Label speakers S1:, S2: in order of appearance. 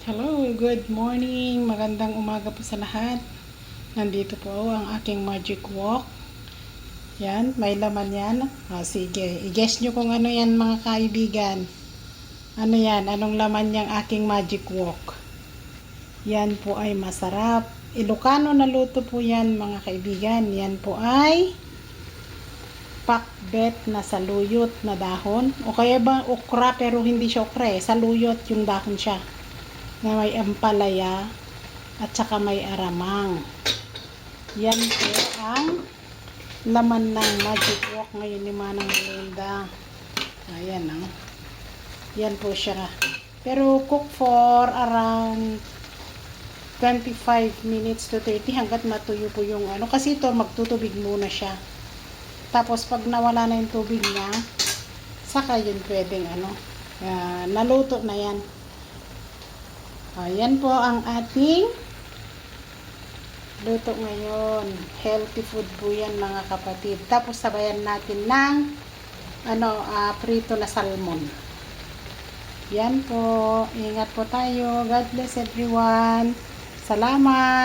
S1: Hello, good morning. Magandang umaga po sa lahat. Nandito po ang aking magic wok. Yan, may laman yan. Sige, i-guess nyo kung ano yan mga kaibigan. Ano yan? Anong laman niyang aking magic wok? Yan po ay masarap. Ilocano na luto po yan mga kaibigan. Yan po ay pakbet na saluyot na dahon. O kaya ba okra pero hindi siya okra eh. Saluyot yung dahon siya. Na may ampalaya at saka may aramang. Yan po ang laman ng magic wok ngayon ni Manang Melinda. Ayan o. Yan po siya. Pero cook for around 25 minutes to 30 hanggat matuyo po yung ano. Kasi ito magtutubig muna siya. Tapos pag nawala na yung tubig niya, saka yun pwedeng ano. Naluto na yan. Ayan po ang ating luto ngayon. Healthy food po yan mga kapatid. Tapos sabayan natin ng prito na salmon. Yan po. Ingat po tayo. God bless everyone. Salamat.